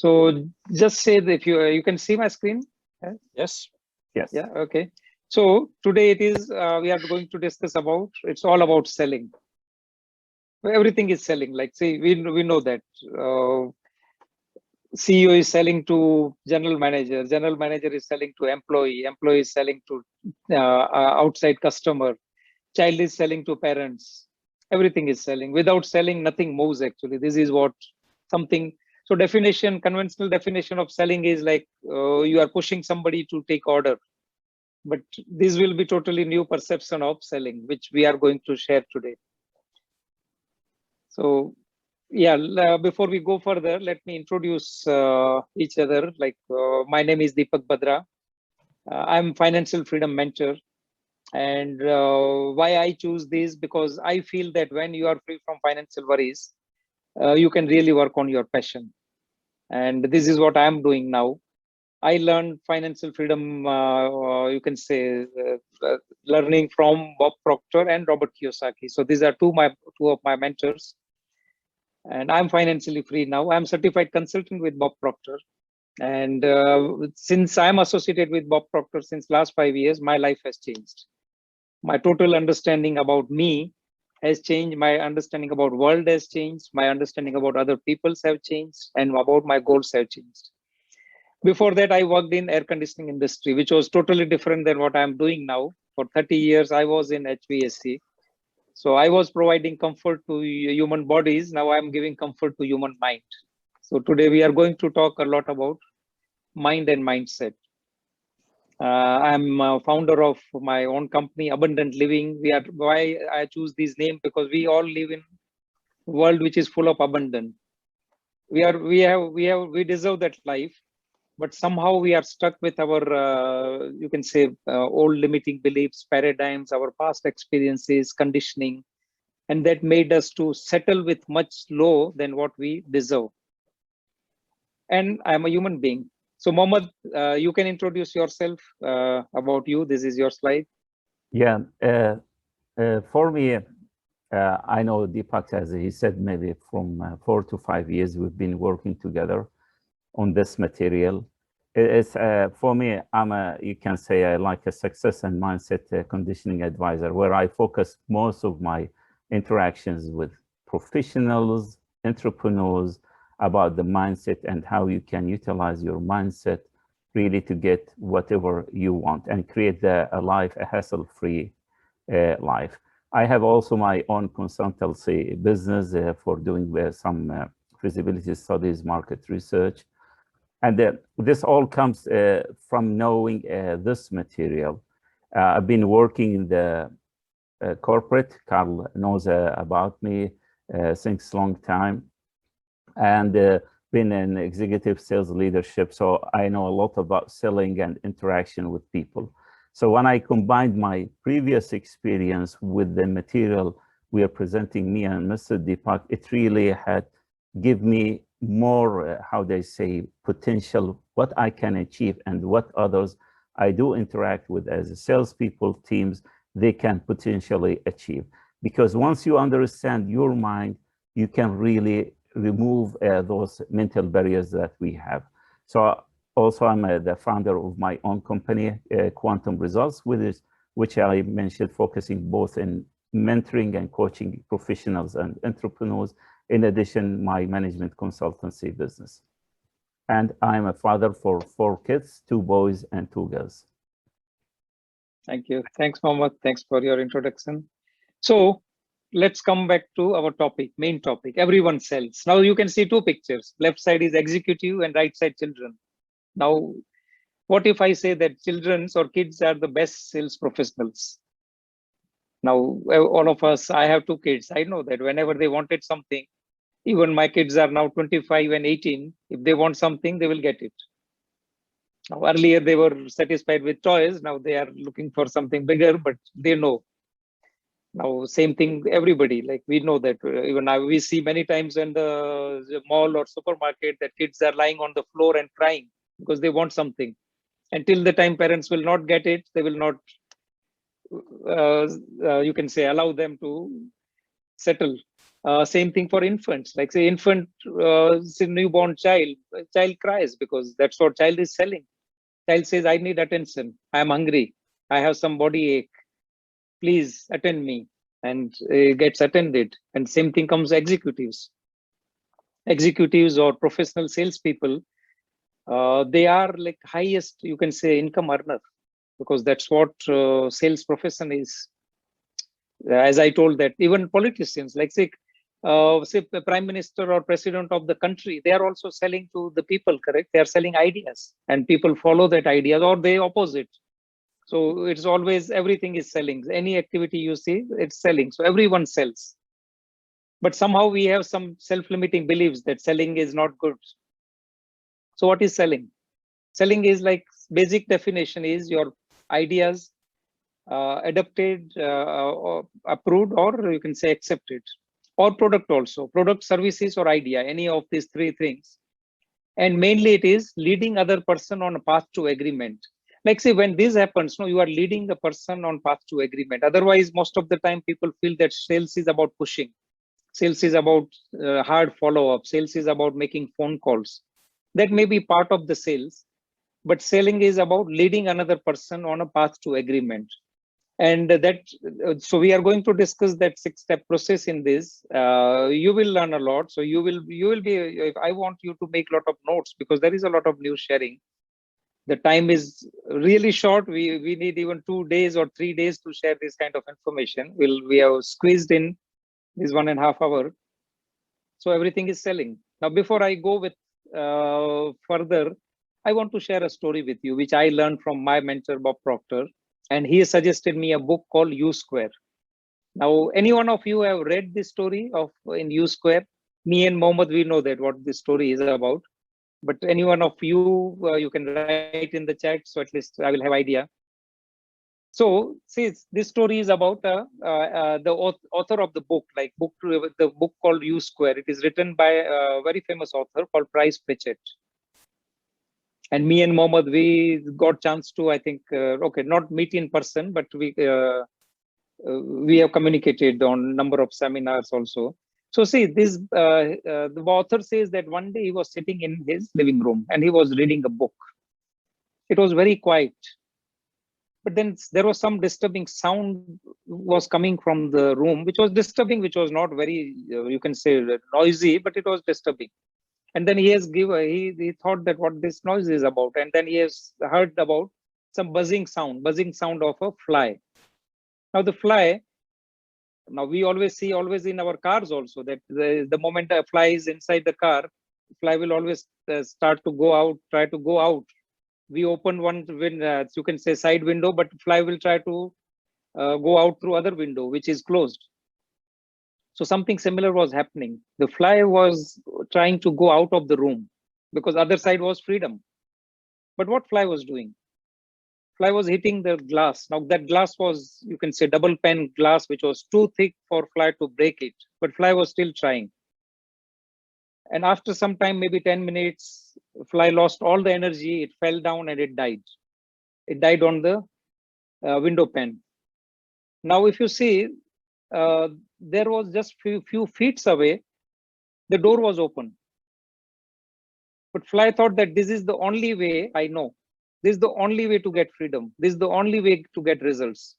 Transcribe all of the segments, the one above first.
So just say that if you can see my screen. Yes. Yes. Yeah. Okay. So today it is we are going to discuss about, it's all about selling. Everything is selling. Like, see, we know that CEO is selling to general manager is selling to employee is selling to outside customer, child is selling to parents. Everything is selling. Without selling, nothing moves actually. This is what something. So conventional definition of selling is like you are pushing somebody to take order. But this will be totally new perception of selling, which we are going to share today. So yeah, before we go further, let me introduce each other. Like my name is Deepak Badra. I'm financial freedom mentor. And why I choose this, because I feel that when you are free from financial worries, you can really work on your passion. And this is what I'm doing now. I learned financial freedom, you can say, learning from Bob Proctor and Robert Kiyosaki. So these are two of my mentors. And I'm financially free now. I'm certified consultant with Bob Proctor. And since I'm associated with Bob Proctor since last 5 years, my life has changed. My total understanding about me has changed. My understanding about world has changed. My understanding about other peoples have changed, and about my goals have changed. Before that, I worked in air conditioning industry, which was totally different than what I'm doing now. For 30 years, I was in HVAC. So I was providing comfort to human bodies. Now I'm giving comfort to human mind. So today we are going to talk a lot about mind and mindset. I'm a founder of my own company, Abundant Living. Why I choose this name, because we all live in a world which is full of abundance. We deserve that life, but somehow we are stuck with our, you can say, old limiting beliefs, paradigms, our past experiences, conditioning, and that made us to settle with much low than what we deserve. And I'm a human being. So Mohammed, you can introduce yourself, about you. This is your slide. Yeah. For me, I know Deepak, as he said, maybe from 4 to 5 years, we've been working together on this material. It's for me, you can say I like a success and mindset conditioning advisor, where I focus most of my interactions with professionals, entrepreneurs, about the mindset and how you can utilize your mindset really to get whatever you want and create a hassle-free life. I have also my own consultancy business for doing some feasibility studies, market research. And this all comes from knowing this material. I've been working in the corporate. Carl knows about me since long time, and been in executive sales leadership. So I know a lot about selling and interaction with people. So when I combined my previous experience with the material we are presenting, me and Mr. Deepak, it really had give me more, how they say, potential, what I can achieve and what others I do interact with as a salespeople teams, they can potentially achieve. Because once you understand your mind, you can really remove those mental barriers that we have. So also I'm the founder of my own company, Quantum Results, which I mentioned, focusing both in mentoring and coaching professionals and entrepreneurs. In addition, my management consultancy business. And I'm a father for 4 kids, 2 boys and 2 girls. Thank you. Thanks, Mohammed. Thanks for your introduction. So let's come back to our topic, main topic. Everyone sells. Now you can see 2 pictures. Left side is executive and right side children. Now, what if I say that children or kids are the best sales professionals? Now, all of us, I have 2 kids. I know that whenever they wanted something, even my kids are now 25 and 18. If they want something, they will get it. Now, earlier they were satisfied with toys. Now they are looking for something bigger, but they know. Now, same thing, everybody, like we know that even now we see many times in the mall or supermarket that kids are lying on the floor and crying because they want something. Until the time parents will not get it, they will not, you can say, allow them to settle. Same thing for infants. Like say say newborn child cries because that's what child is selling. Child says, I need attention. I am hungry. I have some body ache. Please attend me. And gets attended. And same thing comes executives. Executives or professional salespeople, they are like highest, you can say, income earner, because that's what sales profession is. As I told that even politicians, like say the prime minister or president of the country, they are also selling to the people, correct? They are selling ideas and people follow that idea or they opposite. So it's always, everything is selling. Any activity you see, it's selling. So everyone sells. But somehow we have some self-limiting beliefs that selling is not good. So what is selling? Selling is like, basic definition is your ideas adapted, or approved, or you can say accepted, or product also, product, services, or idea, any of these three things. And mainly it is leading other person on a path to agreement. Like say when this happens, no, you are leading the person on path to agreement. Otherwise, most of the time people feel that sales is about pushing. Sales is about hard follow-up. Sales is about making phone calls. That may be part of the sales, but selling is about leading another person on a path to agreement. And that, so we are going to discuss that 6-step process in this. You will learn a lot. So you will be, I want you to make a lot of notes because there is a lot of news sharing. The time is really short. We need even 2 days or 3 days to share this kind of information. We have squeezed in this 1.5 hour. So everything is selling. Now, before I go with further, I want to share a story with you, which I learned from my mentor, Bob Proctor. And he suggested me a book called U Square. Now, any one of you have read this story of in U Square? Me and Mohammed, we know that what this story is about. But any one of you, you can write in the chat, so at least I will have idea. So, see, this story is about the author of the book, the book called U Square. It is written by a very famous author called Price Pritchett. And me and Mohammed, we got chance to, I think, okay, not meet in person, but we have communicated on number of seminars also. So see, the author says that one day he was sitting in his living room and he was reading a book. It was very quiet. But then there was some disturbing sound was coming from the room, which was disturbing, which was not very, you can say, noisy, but it was disturbing. And then he thought that what this noise is about. And then he has heard about some buzzing sound of a fly. Now the fly, now we always see in our cars also that the moment a fly is inside the car, fly will always start to go out, try to go out. We open one window, you can say side window, but fly will try to go out through other window, which is closed. So something similar was happening. The fly was trying to go out of the room because other side was freedom. But what fly was doing? Fly was hitting the glass. Now that glass was, you can say, double pane glass, which was too thick for fly to break it. But fly was still trying. And after some time, maybe 10 minutes, fly lost all the energy. It fell down and it died. It died on the window pane. Now, if you see, there was just few feet away, the door was open. But fly thought that this is the only way I know. This is the only way to get freedom. This is the only way to get results.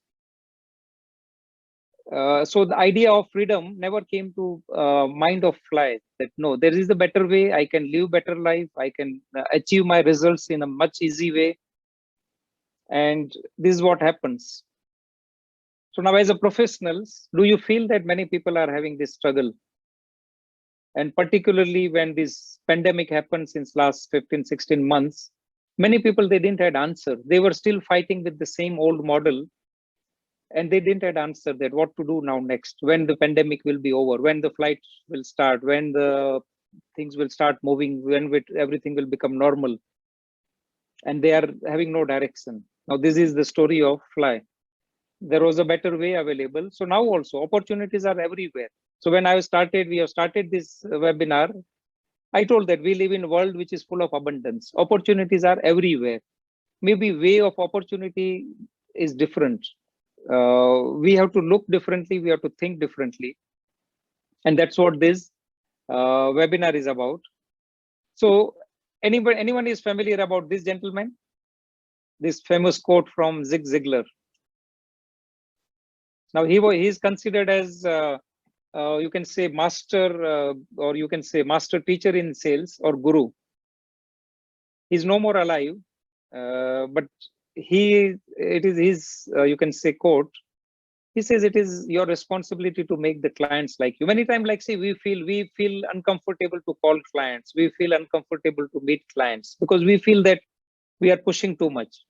So the idea of freedom never came to mind of fly, that no, there is a better way. I can live better life. I can achieve my results in a much easy way. And this is what happens. So now as a professionals, do you feel that many people are having this struggle? And particularly when this pandemic happened since last 15, 16 months, many people, they didn't have answer. They were still fighting with the same old model. And they didn't have answer that what to do now next, when the pandemic will be over, when the flight will start, when the things will start moving, when everything will become normal. And they are having no direction. Now, this is the story of fly. There was a better way available. So now also opportunities are everywhere. So when we have started this webinar, I told that we live in a world which is full of abundance. Opportunities are everywhere. Maybe way of opportunity is different. We have to look differently. We have to think differently. And that's what this webinar is about. So anyone is familiar about this gentleman? This famous quote from Zig Ziglar. Now he's considered as you can say master or you can say master teacher in sales or guru. He's no more alive, but it is his you can say quote. He says it is your responsibility to make the clients like you. Many times, like say we feel uncomfortable to call clients, we feel uncomfortable to meet clients because we feel that we are pushing too much.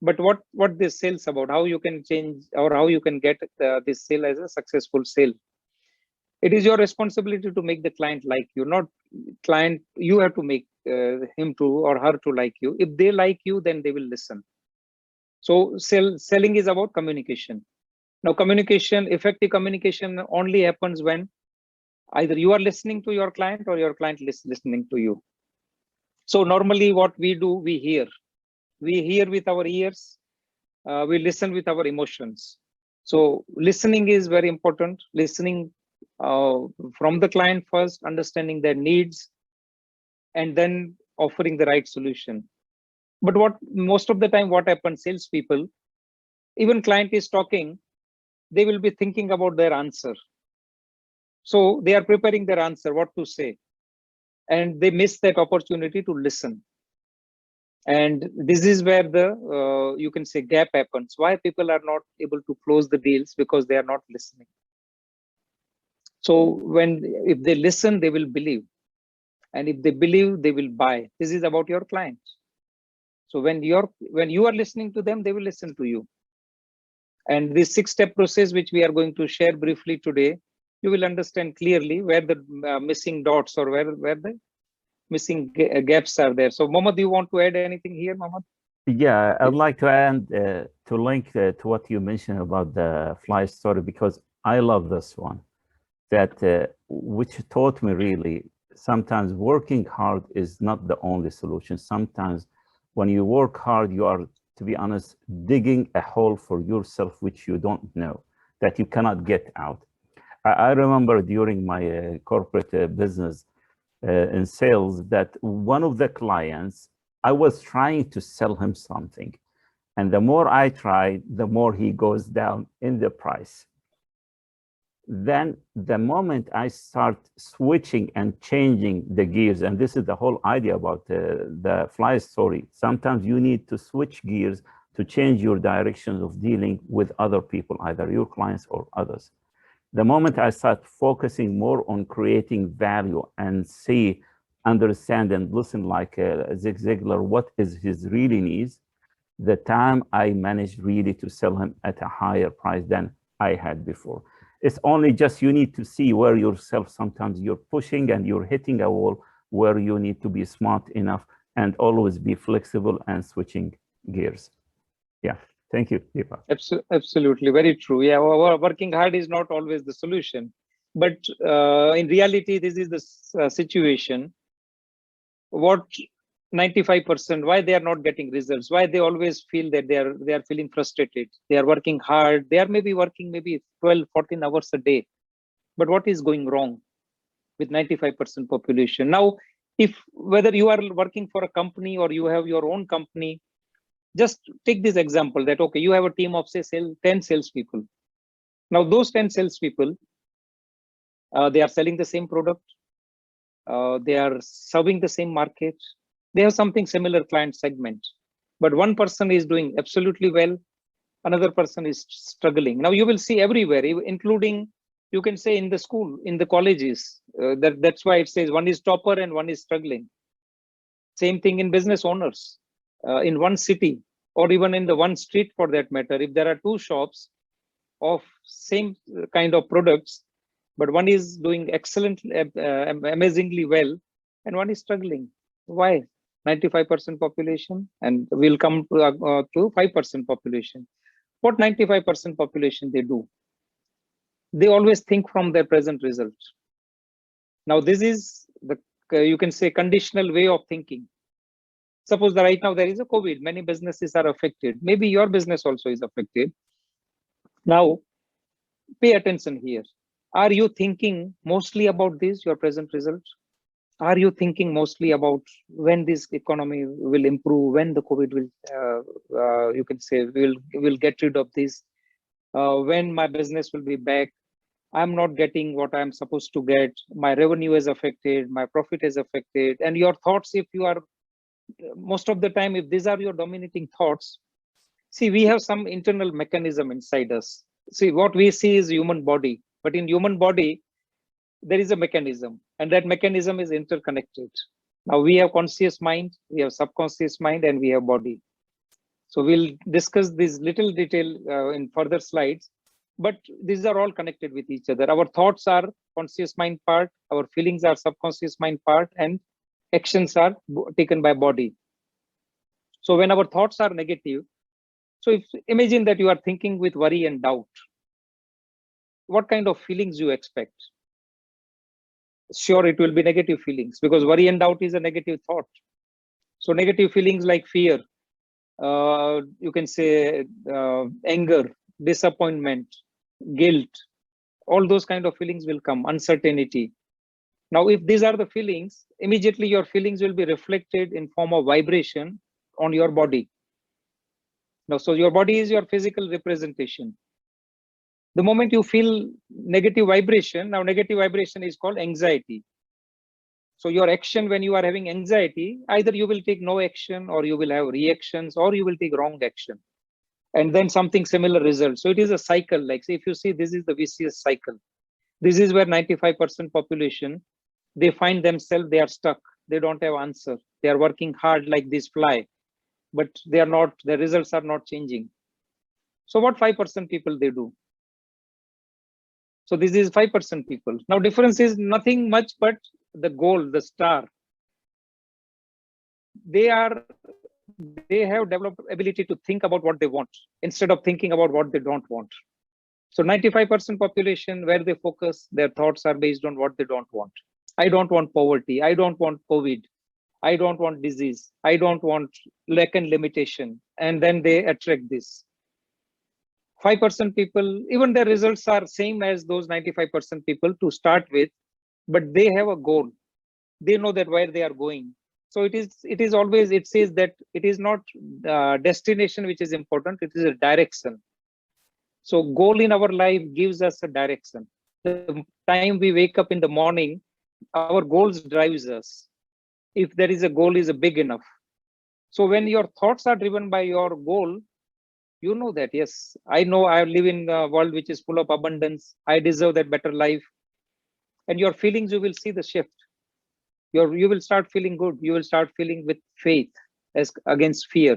But what this sales about, how you can change or how you can get this sale as a successful sale. It is your responsibility to make the client like you, not client. You have to make him to or her to like you. If they like you, then they will listen. So selling is about communication. Now, effective communication only happens when either you are listening to your client or your client is listening to you. So normally what we do, we hear with our ears, we listen with our emotions. So listening is very important. Listening from the client first, understanding their needs, and then offering the right solution. But what most of the time, what happens, salespeople, even client is talking, they will be thinking about their answer. So they are preparing their answer, what to say, and they miss that opportunity to listen. And this is where the you can say gap happens. Why people are not able to close the deals? Because they are not listening. So if they listen, they will believe, and if they believe, they will buy. This is about your client. So when you are listening to them, they will listen to you. And this 6-step process, which we are going to share briefly today, you will understand clearly where the missing dots or where the missing gaps are there. So Mohammed, do you want to add anything here, Mohammed? Yeah, I'd like to add to link to what you mentioned about the fly story, because I love this one, that which taught me really sometimes working hard is not the only solution. Sometimes when you work hard, you are, to be honest, digging a hole for yourself, which you don't know, that you cannot get out. I remember during my corporate business in sales that one of the clients, I was trying to sell him something. And the more I tried, the more he goes down in the price. Then the moment I start switching and changing the gears, and this is the whole idea about the fly story. Sometimes you need to switch gears to change your directions of dealing with other people, either your clients or others. The moment I start focusing more on creating value and see, understand, and listen like Zig Ziglar, what is his really needs, the time I managed really to sell him at a higher price than I had before. It's only just you need to see where yourself, sometimes you're pushing and you're hitting a wall where you need to be smart enough and always be flexible and switching gears. Yeah. Thank you, Deepak. Absolutely, very true. Yeah, working hard is not always the solution, but in reality, this is the situation. What 95%? Why they are not getting results? Why they always feel that they are feeling frustrated? They are working hard. They are maybe working maybe 12, 14 hours a day. But what is going wrong with 95% population? Now, if whether you are working for a company or you have your own company, just take this example that, okay, you have a team of say 10 salespeople. Now those 10 salespeople, they are selling the same product. They are serving the same market. They have something similar client segment, but one person is doing absolutely well. Another person is struggling. Now you will see everywhere, including you can say in the school, in the colleges, that's why it says one is topper and one is struggling. Same thing in business owners. In one city or even in the one street for that matter, if there are two shops of same kind of products, but one is doing excellently, amazingly well, and one is struggling. Why? 95% population, and we'll come to 5% population. What 95% population they do? They always think from their present result. Now this is the you can say conditional way of thinking. Suppose that right now there is a COVID, many businesses are affected. Maybe your business also is affected. Now, pay attention here. Are you thinking mostly about this, your present result? Are you thinking mostly about when this economy will improve, when the COVID will, you can say, will get rid of this, when my business will be back? I'm not getting what I'm supposed to get. My revenue is affected, my profit is affected. And your thoughts, if you are, most of the time, if these are your dominating thoughts, see, we have some internal mechanism inside us. See, what we see is human body, but in human body, there is a mechanism, and that mechanism is interconnected. Now we have conscious mind, we have subconscious mind, and we have body. So we'll discuss this little detail in further slides, but these are all connected with each other. Our thoughts are conscious mind part, our feelings are subconscious mind part, and actions are taken by body. So when our thoughts are negative, so if imagine that you are thinking with worry and doubt, what kind of feelings you expect? Sure, it will be negative feelings, because worry and doubt is a negative thought. So negative feelings like fear, you can say anger, disappointment, guilt, all those kind of feelings will come, uncertainty. Now, if these are the feelings, immediately your feelings will be reflected in form of vibration on your body. Now, so your body is your physical representation. The moment you feel negative vibration, now negative vibration is called anxiety. So your action when you are having anxiety, either you will take no action, or you will have reactions, or you will take wrong action. And then something similar results. So it is a cycle. Like, say, if you see, this is the vicious cycle. This is where 95% population, they find themselves, they are stuck. They don't have answer. They are working hard like this fly, but they are not, the results are not changing. So what 5% people they do? So this is 5% people. Now difference is nothing much, but the goal, the star. They have developed ability to think about what they want instead of thinking about what they don't want. So 95% population, where they focus, their thoughts are based on what they don't want. I don't want poverty. I don't want COVID. I don't want disease. I don't want lack and limitation. And then they attract this. 5% people, even their results are same as those 95% people to start with, but they have a goal. They know that where they are going. So it is always, it says that it is not destination which is important, it is a direction. So goal in our life gives us a direction. The time we wake up in the morning, our goals drives us. If there is a goal is big enough. So when your thoughts are driven by your goal, you know that, yes, I know I live in a world which is full of abundance. I deserve that better life. And your feelings, you will see the shift. You will start feeling good. You will start feeling with faith as against fear.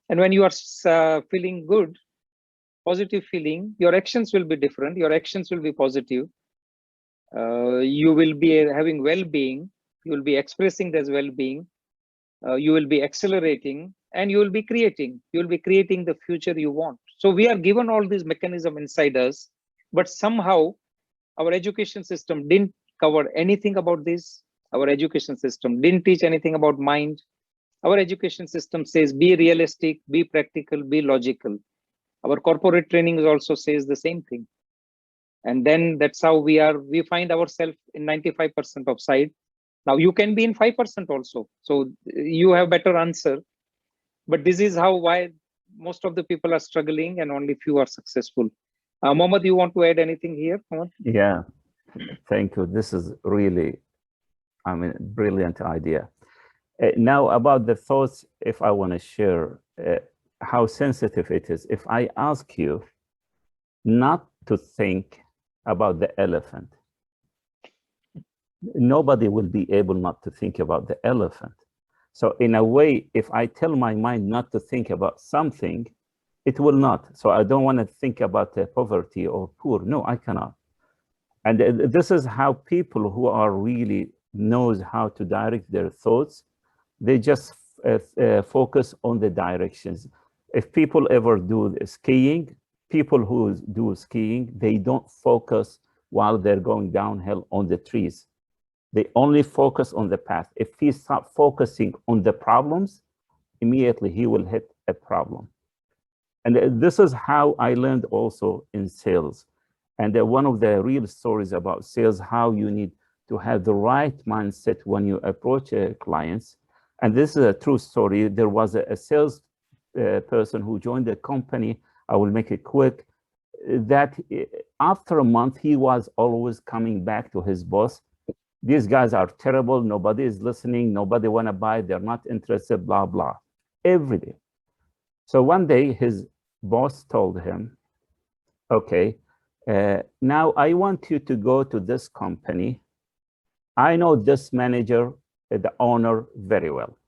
And when you are feeling good, positive feeling, your actions will be different. Your actions will be positive. You will be having well-being. You will be expressing this well-being. You will be accelerating, and you will be creating. You will be creating the future you want. So we are given all these mechanisms inside us, but somehow our education system didn't cover anything about this. Our education system didn't teach anything about mind. Our education system says be realistic, be practical, be logical. Our corporate training also says the same thing. And then that's how we find ourselves in 95% of side. Now you can be in 5% also. So you have better answer. But this is why most of the people are struggling and only few are successful. Mohammed, you want to add anything here? Yeah, thank you. This is really, brilliant idea. Now about the thoughts, if I want to share how sensitive it is. If I ask you not to think about the elephant, nobody will be able not to think about the elephant. So in a way, if I tell my mind not to think about something, it will not. So I don't want to think about poverty or poor. No, I cannot. And this is how people who are really knows how to direct their thoughts, they just focus on the directions. If people ever do skiing, people who do skiing, they don't focus while they're going downhill on the trees. They only focus on the path. If he starts focusing on the problems, immediately he will hit a problem. And this is how I learned also in sales. And one of the real stories about sales, how you need to have the right mindset when you approach clients. And this is a true story. There was a sales person who joined the company. I will make it quick. That after a month, he was always coming back to his boss. These guys are terrible. Nobody is listening. Nobody want to buy. They're not interested, blah, blah, every day. So one day his boss told him, okay, now I want you to go to this company. I know this manager, the owner, very well.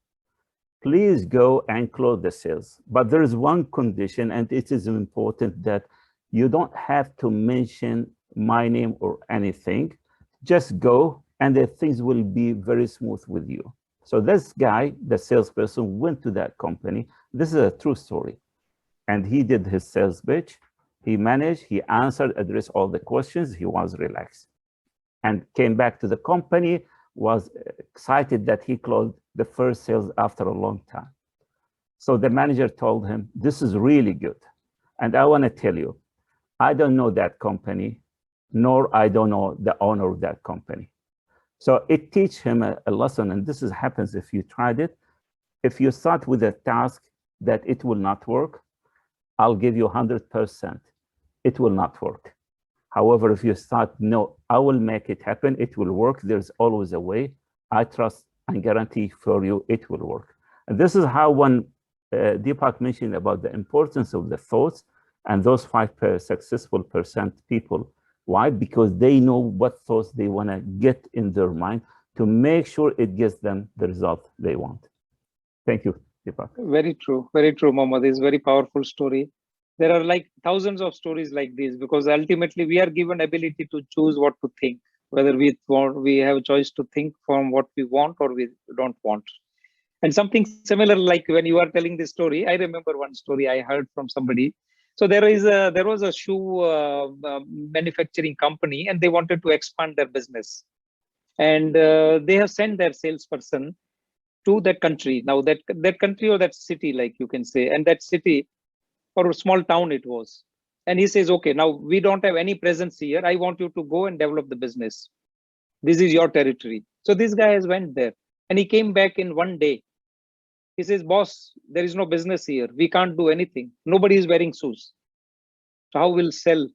Please go and close the sales. But there is one condition, and it is important that you don't have to mention my name or anything. Just go, and the things will be very smooth with you. So this guy, the salesperson, went to that company. This is a true story. And he did his sales pitch. He managed, he answered, addressed all the questions. He was relaxed and came back to the company, was excited that he closed the first sales after a long time. So the manager told him, this is really good. And I want to tell you, I don't know that company, nor I don't know the owner of that company. So it teaches him a lesson, and this happens if you tried it. If you start with a task that it will not work, I'll give you 100%. It will not work. However, if you start, no, I will make it happen. It will work. There's always a way. I trust and guarantee for you, it will work. And this is how when Deepak mentioned about the importance of the thoughts and those 5% successful people. Why? Because they know what thoughts they want to get in their mind to make sure it gives them the result they want. Thank you, Deepak. Very true, Mohammed. This is a very powerful story. There are like thousands of stories like this, because ultimately we are given ability to choose what to think, whether we have a choice to think from what we want or we don't want. And something similar, like when you are telling this story, I remember one story I heard from somebody. So there was a shoe manufacturing company, and they wanted to expand their business, and they have sent their salesperson to that country. Now that country or that city, like you can say, and that city or a small town it was. And he says, okay, now we don't have any presence here. I want you to go and develop the business. This is your territory. So this guy has went there, and he came back in one day. He says, boss, there is no business here. We can't do anything. Nobody is wearing shoes. So how will sell?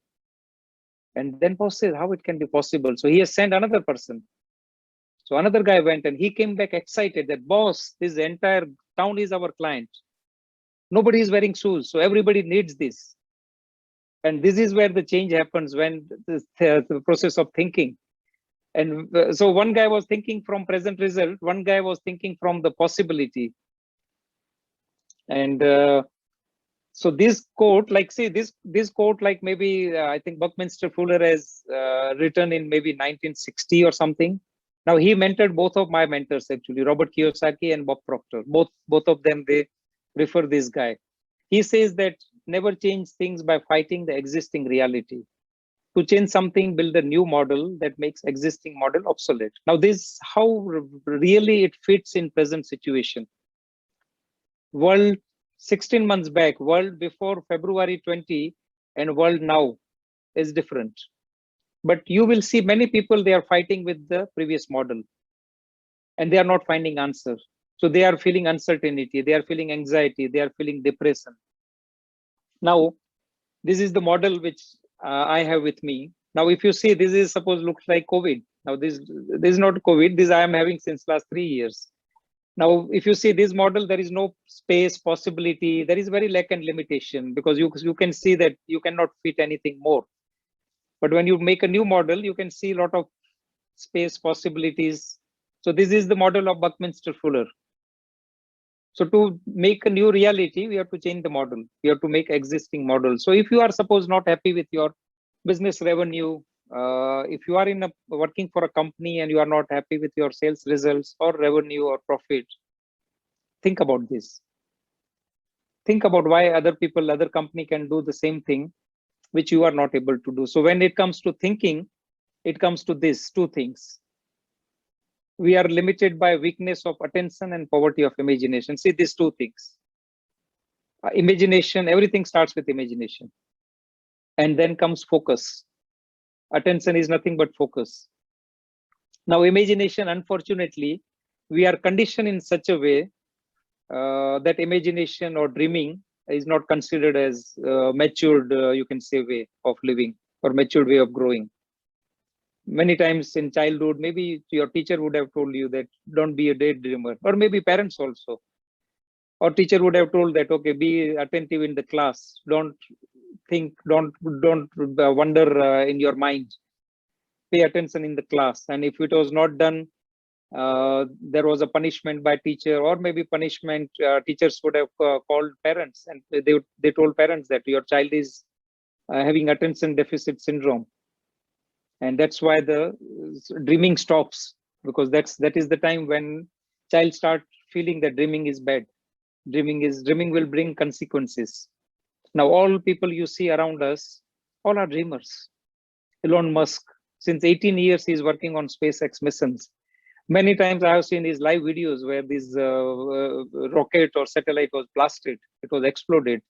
And then boss says, how it can be possible? So he has sent another person. So another guy went, and he came back excited that, boss, this entire town is our client. Nobody is wearing shoes, so everybody needs this. And this is where the change happens, when the process of thinking. And so one guy was thinking from present result, one guy was thinking from the possibility. And so this quote, like say this quote, like maybe I think Buckminster Fuller has written in maybe 1960 or something. Now he mentored both of my mentors actually, Robert Kiyosaki and Bob Proctor. Both of them, they refer this guy. He says that never change things by fighting the existing reality. To change something, build a new model that makes existing model obsolete. Now this, how really it fits in present situation. World 16 months back, world before February 20, and world now is different. But you will see many people, they are fighting with the previous model, and they are not finding answers. So they are feeling uncertainty, they are feeling anxiety, they are feeling depression. Now, this is the model which I have with me. Now, if you see, this is suppose looks like COVID. Now, this is not COVID. This I am having since last 3 years. Now, if you see this model, there is no space possibility. There is very lack and limitation, because you can see that you cannot fit anything more. But when you make a new model, you can see a lot of space possibilities. So this is the model of Buckminster Fuller. So to make a new reality, we have to change the model. We have to make existing model. So if you are suppose not happy with your business revenue, if you are working for a company and you are not happy with your sales results or revenue or profit, think about this. Think about why other company can do the same thing, which you are not able to do. So when it comes to thinking, it comes to this two things. We are limited by weakness of attention and poverty of imagination. See these two things. Imagination, everything starts with imagination. And then comes focus. Attention is nothing but focus. Now, imagination, unfortunately, we are conditioned in such a way that imagination or dreaming is not considered as matured, you can say, way of living or matured way of growing. Many times in childhood, maybe your teacher would have told you that don't be a daydreamer, or maybe parents also. Or teacher would have told that, okay, be attentive in the class. Don't think, don't wonder in your mind. Pay attention in the class. And if it was not done, there was a punishment by teacher, or maybe punishment, teachers would have called parents, and they told parents that your child is having attention deficit syndrome. And that's why the dreaming stops, because that is the time when child start feeling that dreaming is bad. Dreaming will bring consequences. Now all people you see around us, all are dreamers. Elon Musk, since 18 years he's working on SpaceX missions. Many times I have seen his live videos where this rocket or satellite was blasted, it was exploded.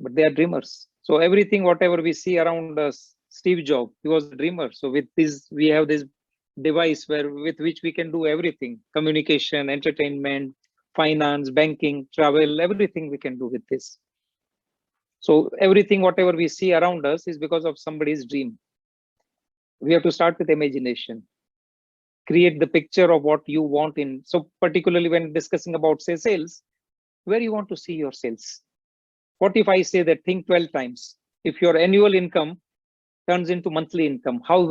But they are dreamers. So everything, whatever we see around us, Steve Jobs, he was a dreamer. So with this, we have this device with which we can do everything: communication, entertainment, finance, banking, travel, everything we can do with this. So everything, whatever we see around us, is because of somebody's dream. We have to start with imagination. Create the picture of what you want in. So particularly when discussing about, say, sales, where you want to see your sales. What if I say that think 12 times? If your annual income turns into monthly income, how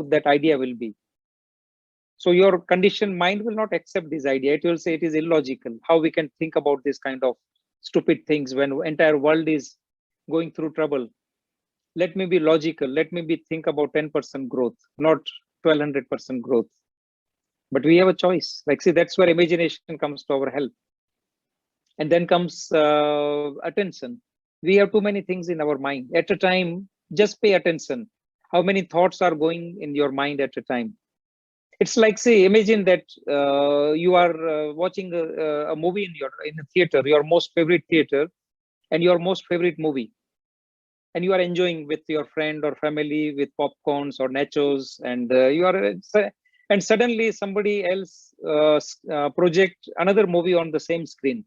that idea will be? So your conditioned mind will not accept this idea. It will say it is illogical. How we can think about this kind of stupid things when the entire world is going through trouble? Let me be logical. Let me think about 10% growth, not 1200% growth. But we have a choice. Like, see, that's where imagination comes to our help. And then comes attention. We have too many things in our mind at a time. Just pay attention. How many thoughts are going in your mind at a time? It's like, say, imagine that you are watching a movie in a theater, your most favorite theater, and your most favorite movie, and you are enjoying with your friend or family with popcorns or nachos, and and suddenly somebody else project another movie on the same screen.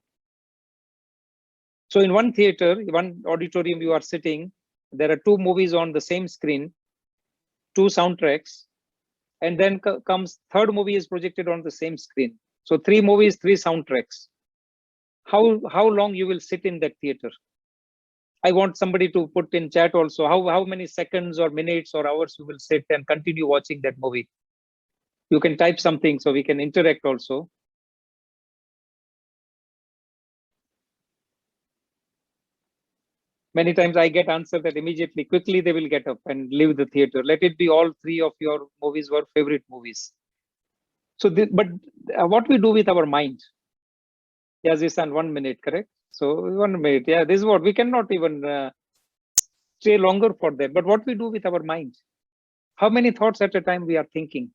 So in one theater, one auditorium you are sitting, there are two movies on the same screen, two soundtracks, and then comes third movie is projected on the same screen. So three movies, three soundtracks. How long you will sit in that theater? I want somebody to put in chat also how many seconds or minutes or hours you will sit and continue watching that movie. You can type something so we can interact also. Many times I get answer that immediately, quickly they will get up and leave the theater. Let it be all three of your movies were favorite movies. So, but what we do with our mind? Yes, Isan, 1 minute, correct? So 1 minute, yeah, this is what we cannot even stay longer for that. But what we do with our mind? How many thoughts at a time we are thinking?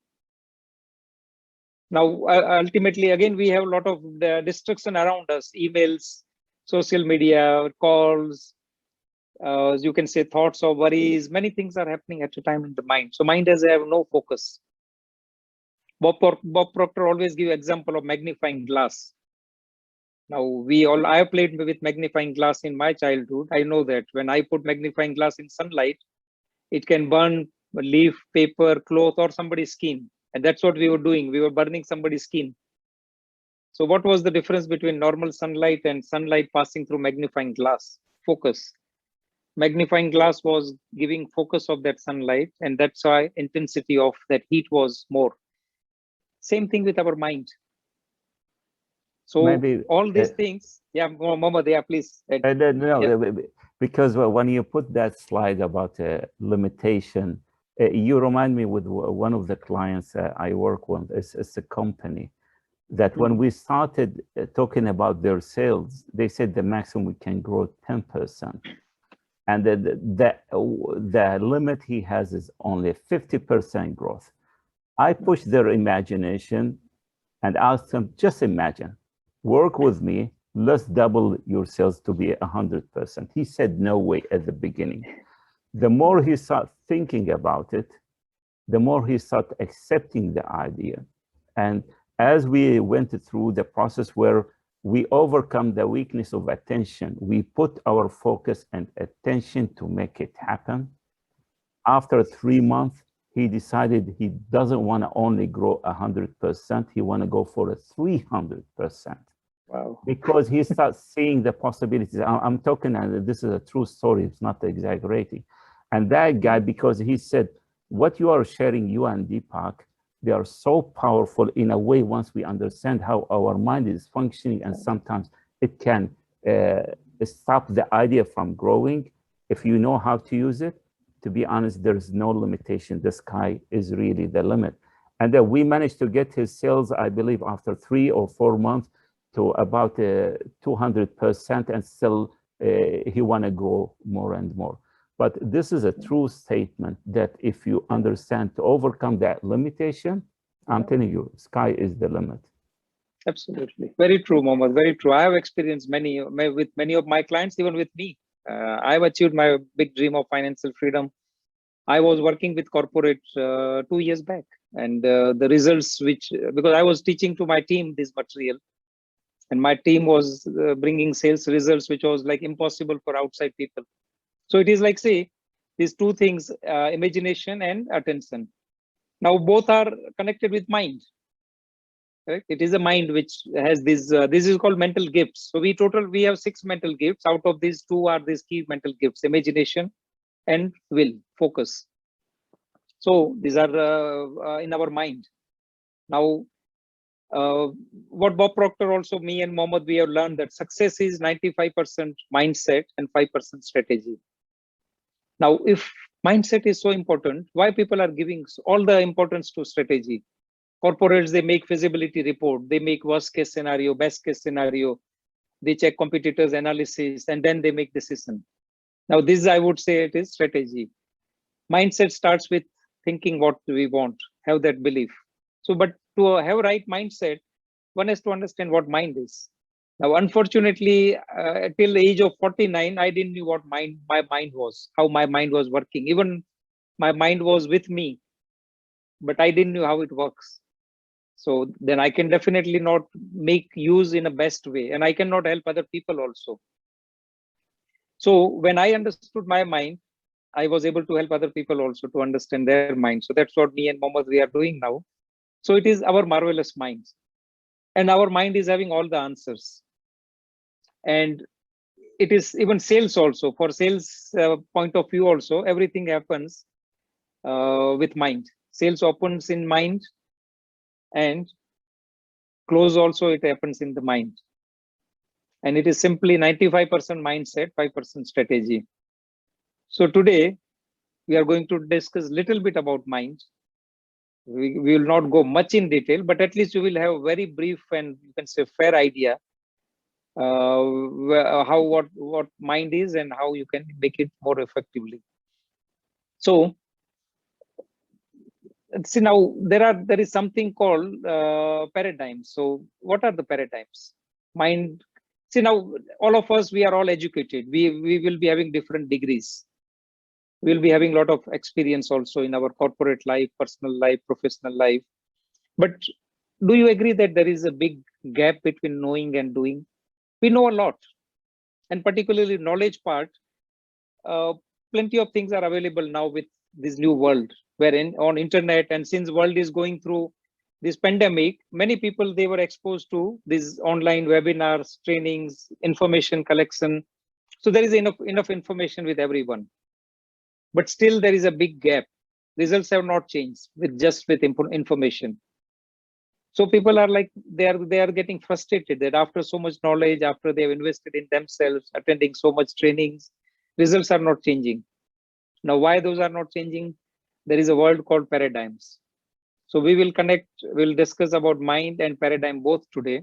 Now, ultimately, again, we have a lot of distraction around us: emails, social media, calls. You can say thoughts or worries. Many things are happening at a time in the mind. So mind has have no focus. Bob Proctor always give example of magnifying glass. Now I have played with magnifying glass in my childhood. I know that when I put magnifying glass in sunlight, it can burn leaf, paper, cloth, or somebody's skin. And that's what we were doing. We were burning somebody's skin. So what was the difference between normal sunlight and sunlight passing through magnifying glass? Focus. Magnifying glass was giving focus of that sunlight, and that's why intensity of that heat was more. Same thing with our mind. So maybe all these things, yeah, Mohammed, yeah, please. Because when you put that slide about limitation, you remind me with one of the clients I work with. It's a company that when we started talking about their sales, they said the maximum we can grow 10%. And the limit he has is only 50% growth. I pushed their imagination and asked them, just imagine, work with me, let's double your sales to be 100%. He said, no way at the beginning. The more he started thinking about it, the more he started accepting the idea. And as we went through the process where we overcome the weakness of attention, we put our focus and attention to make it happen. After 3 months, he decided he doesn't want to only grow 100%, he want to go for a 300%. Wow. Because he starts seeing the possibilities. I'm talking, and this is a true story, it's not exaggerating. And that guy, because he said, what you are sharing, you and Deepak, they are so powerful in a way once we understand how our mind is functioning, and sometimes it can stop the idea from growing. If you know how to use it, to be honest, there's no limitation. The sky is really the limit. And then we managed to get his sales, I believe, after 3 or 4 months to about 200%, and still he want to grow more and more. But this is a true statement that if you understand to overcome that limitation, I'm telling you, sky is the limit. Absolutely. Very true, Mohammed. Very true. I have experienced with many of my clients, even with me. I've achieved my big dream of financial freedom. I was working with corporate 2 years back, and the results because I was teaching to my team this material, and my team was bringing sales results, which was like impossible for outside people. So it is like, say, these two things, imagination and attention. Now both are connected with mind. Correct? It is a mind which has this is called mental gifts. So we have 6 mental gifts. Out of these, 2 are these key mental gifts: imagination and will, focus. So these are in our mind. Now what Bob Proctor, also me and Mohammed, we have learned that success is 95% mindset and 5% strategy. Now, if mindset is so important, why people are giving all the importance to strategy? Corporates, they make feasibility report, they make worst case scenario, best case scenario, they check competitors analysis, and then they make decision. Now, this, I would say, it is strategy. Mindset starts with thinking what we want, have that belief. So, but to have right mindset, one has to understand what mind is. Now, unfortunately, till the age of 49, I didn't know what my mind was, how my mind was working. Even my mind was with me, but I didn't know how it works. So then I can definitely not make use in a best way, and I cannot help other people also. So when I understood my mind, I was able to help other people also to understand their mind. So that's what me and Mohammed, we are doing now. So it is our marvelous minds, and our mind is having all the answers. And it is even sales also. For sales point of view also, everything happens with mind. Sales opens in mind, and close also, it happens in the mind. And it is simply 95% mindset, 5% strategy. So today we are going to discuss a little bit about mind. We will not go much in detail, but at least you will have a very brief and, you can say, fair idea how what mind is and how you can make it more effectively. So see, now there is something called paradigms. So what are the paradigms? Mind. See, now all of us, we are all educated. We will be having different degrees. We'll be having a lot of experience also in our corporate life, personal life, professional life. But do you agree that there is a big gap between knowing and doing? We know a lot, and particularly knowledge part, plenty of things are available now with this new world, wherein on internet, and since world is going through this pandemic, many people, they were exposed to these online webinars, trainings, information collection. So there is enough information with everyone, but still there is a big gap. Results have not changed with information. So people are like, they are getting frustrated that after so much knowledge, after they have invested in themselves, attending so much trainings, results are not changing. Now, why those are not changing? There is a word called paradigms. So we'll discuss about mind and paradigm both today.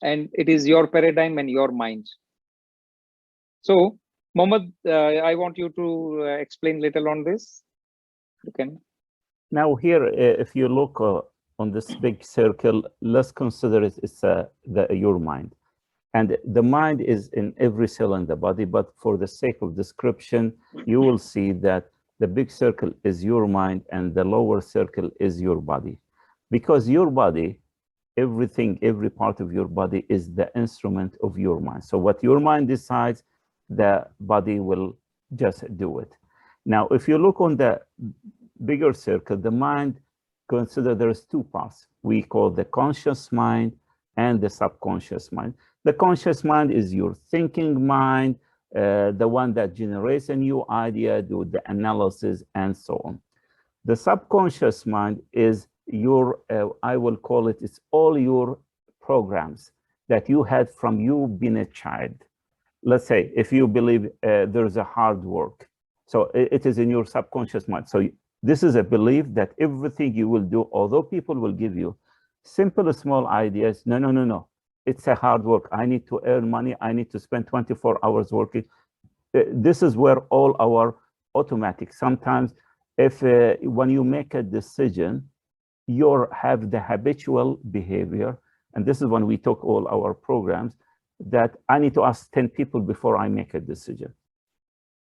And it is your paradigm and your mind. So Mohammed, I want you to explain little on this. You can. Now here, if you look on this big circle, let's consider it's your mind. And the mind is in every cell in the body, but for the sake of description, you will see that the big circle is your mind and the lower circle is your body. Because your body, everything, every part of your body is the instrument of your mind. So what your mind decides, the body will just do it. Now, if you look on the bigger circle, the mind, consider there's two parts. We call the conscious mind and the subconscious mind. The conscious mind is your thinking mind, the one that generates a new idea, do the analysis, and so on. The subconscious mind is your, I will call it, it's all your programs that you had from you being a child. Let's say if you believe there's a hard work, so it is in your subconscious mind. So this is a belief that everything you will do, although people will give you simple, small ideas, no, it's a hard work. I need to earn money. I need to spend 24 hours working. This is where all our automatic, sometimes if when you make a decision, you have the habitual behavior. And this is when we talk all our programs, that I need to ask 10 people before I make a decision.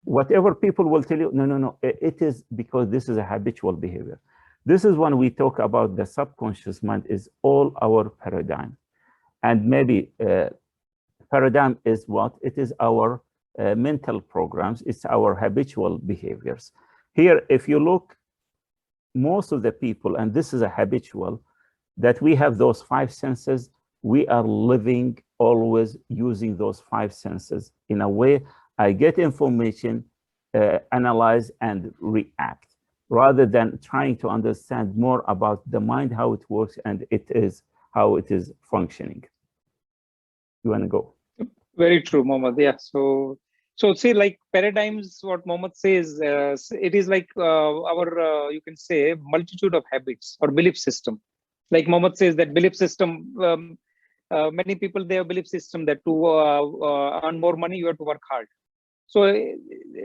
Whatever people will tell you, no, it is because this is a habitual behavior. This is when we talk about the subconscious mind is all our paradigm. And maybe paradigm is what? It is our mental programs. It's our habitual behaviors. Here, if you look, most of the people, and this is a habitual, that we have those five senses, we are living always using those five senses. In a way, I get information, analyze, and react, rather than trying to understand more about the mind, how it works, and it is how it is functioning. You want to go? Very true, Mohammed. Yeah. So say like paradigms, what Mohammed says, it is like our, you can say, multitude of habits or belief system. Like Mohammed says that belief system, many people, they have belief system that to earn more money, you have to work hard. So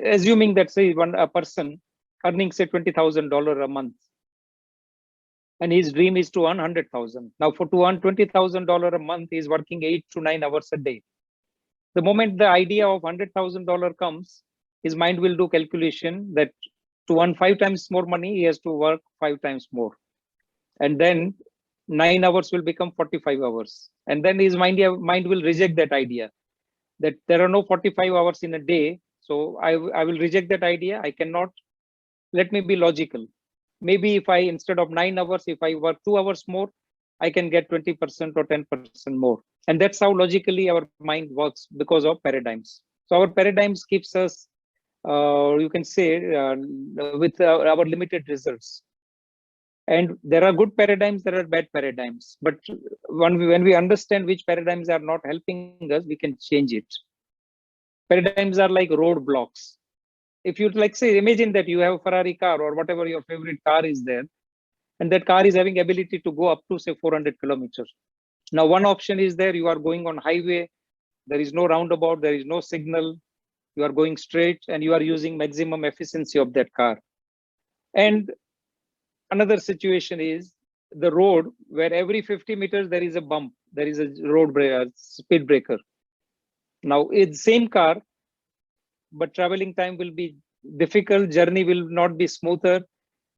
assuming that say a person earning say $20,000 a month, and his dream is to earn 100,000. Now to earn $20,000 a month, he is working 8 to 9 hours a day. The moment the idea of $100,000 comes, his mind will do calculation that to earn 5 times more money, he has to work 5 times more. And then 9 hours will become 45 hours. And then his mind will reject that idea, that there are no 45 hours in a day. So I will reject that idea. I cannot. Let me be logical. Maybe if I, instead of 9 hours, if I work 2 hours more, I can get 20% or 10% more. And that's how logically our mind works because of paradigms. So our paradigms keeps us, you can say, with our limited results. And there are good paradigms, there are bad paradigms. But when we understand which paradigms are not helping us, we can change it. Paradigms are like roadblocks. If you like say, imagine that you have a Ferrari car or whatever your favorite car is there, and that car is having ability to go up to say 400 kilometers. Now, one option is there, you are going on highway, there is no roundabout, there is no signal, you are going straight and you are using maximum efficiency of that car. And another situation is the road where every 50 meters there is a bump, there is a speed breaker. Now, it's same car, but traveling time will be difficult, journey will not be smoother.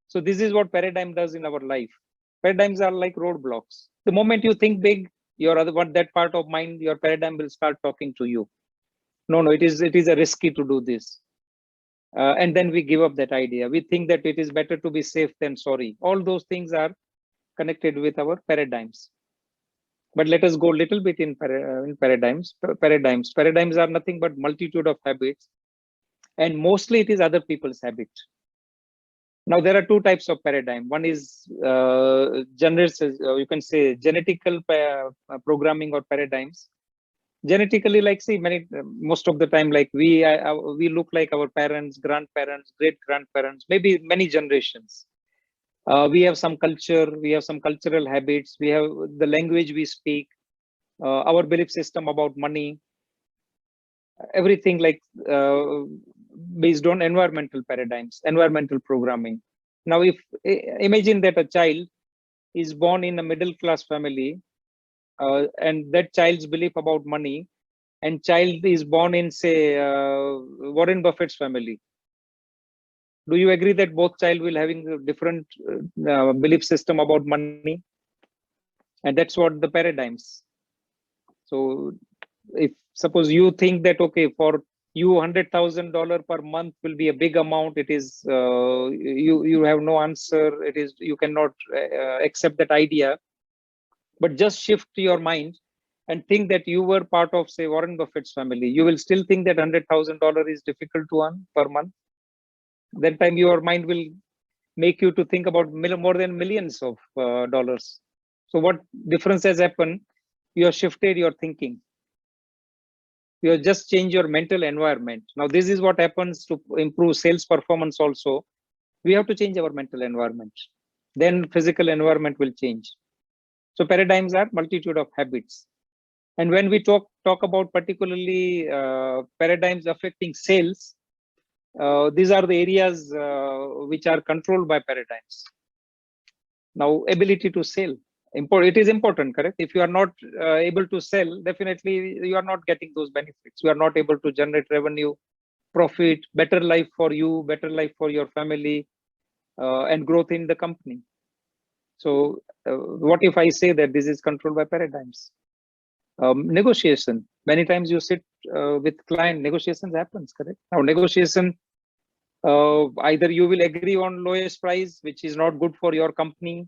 So this is what paradigm does in our life. Paradigms are like roadblocks. The moment you think big, that part of mind, your paradigm will start talking to you. No, it is a risky to do this. And then we give up that idea. We think that it is better to be safe than sorry. All those things are connected with our paradigms. But let us go a little bit in paradigms. Paradigms are nothing but multitude of habits. And mostly it is other people's habit. Now, there are two types of paradigm. One is you can say genetical programming or paradigms. Genetically, like see, most of the time, like we look like our parents, grandparents, great grandparents, maybe many generations. We have some culture, we have some cultural habits, we have the language we speak, our belief system about money, everything like based on environmental paradigms, environmental programming. Now, if imagine that a child is born in a middle class family, and that child's belief about money and child is born in, say, Warren Buffett's family, do you agree that both child will having a different belief system about money? And that's what the paradigms. So if suppose you think that, okay, for you $100,000 per month will be a big amount, it is you have no answer, it is, you cannot accept that idea, but just shift your mind and think that you were part of, say, Warren Buffett's family, you will still think that $100,000 is difficult to earn per month. That time your mind will make you to think about more than millions of dollars. So what difference has happened? You have shifted your thinking. You have just changed your mental environment. Now this is what happens to improve sales performance also. We have to change our mental environment. Then physical environment will change. So paradigms are multitude of habits. And when we talk about particularly paradigms affecting sales, these are the areas which are controlled by paradigms. Now, ability to sell. It is important, correct? If you are not able to sell, definitely you are not getting those benefits. You are not able to generate revenue, profit, better life for you, better life for your family, and growth in the company. So what if I say that this is controlled by paradigms? Negotiation. Many times you sit with client, negotiations happens, correct? Now negotiation, either you will agree on lowest price, which is not good for your company,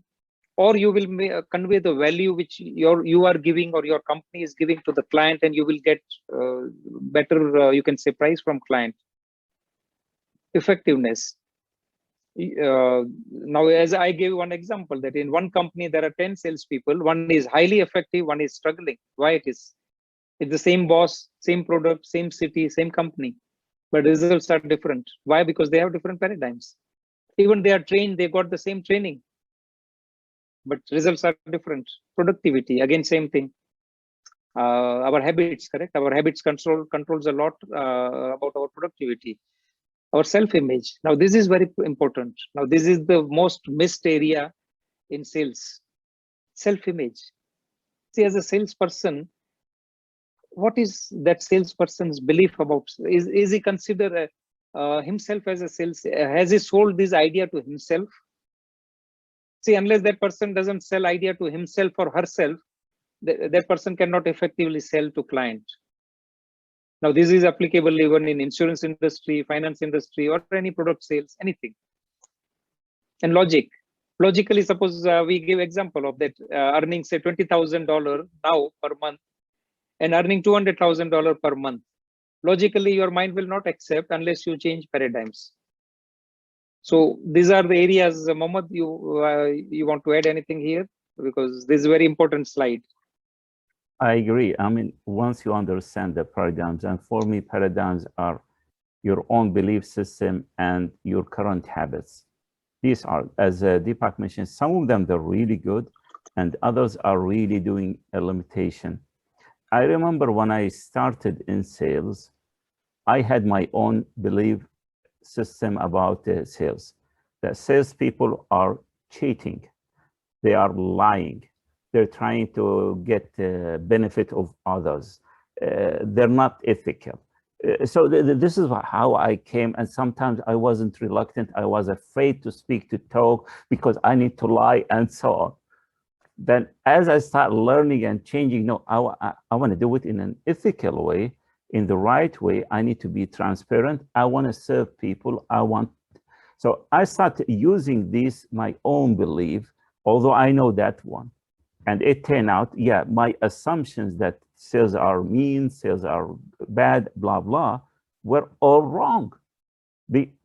or you will convey the value which you are giving or your company is giving to the client, and you will get better, you can say, price from client. Effectiveness. Now, as I gave one example, that in one company there are 10 salespeople, one is highly effective, one is struggling. Why it is? It's the same boss, same product, same city, same company, but results are different. Why? Because they have different paradigms. Even they are trained, they got the same training, but results are different. Productivity, again, same thing. Our habits, correct? Our habits controls a lot about our productivity. Our self-image. Now, this is very important. Now, this is the most missed area in sales. Self-image. See, as a salesperson, what is that salesperson's belief about? Is he consider himself as a sales? Has he sold this idea to himself? See, unless that person doesn't sell idea to himself or herself, that person cannot effectively sell to client. Now, this is applicable even in insurance industry, finance industry, or any product sales, anything. And logic. Logically, suppose we give example of that earning, say, $20,000 now per month and earning $200,000 per month. Logically, your mind will not accept unless you change paradigms. So these are the areas, Mohammed, you want to add anything here? Because this is a very important slide. I agree. I mean, once you understand the paradigms, and for me, paradigms are your own belief system and your current habits. These are, as Deepak mentioned, some of them, they're really good, and others are really doing a limitation. I remember when I started in sales, I had my own belief system about sales. That salespeople are cheating. They are lying. They're trying to get the benefit of others. They're not ethical. So this is how I came, and sometimes I wasn't reluctant. I was afraid to speak, to talk, because I need to lie and so on. Then as I start learning and changing, no, I want to do it in an ethical way, in the right way. I need to be transparent. I want to serve people. So I started using this, my own belief, although I know that one. And it turned out, yeah, my assumptions that sales are mean, sales are bad, blah, blah, were all wrong.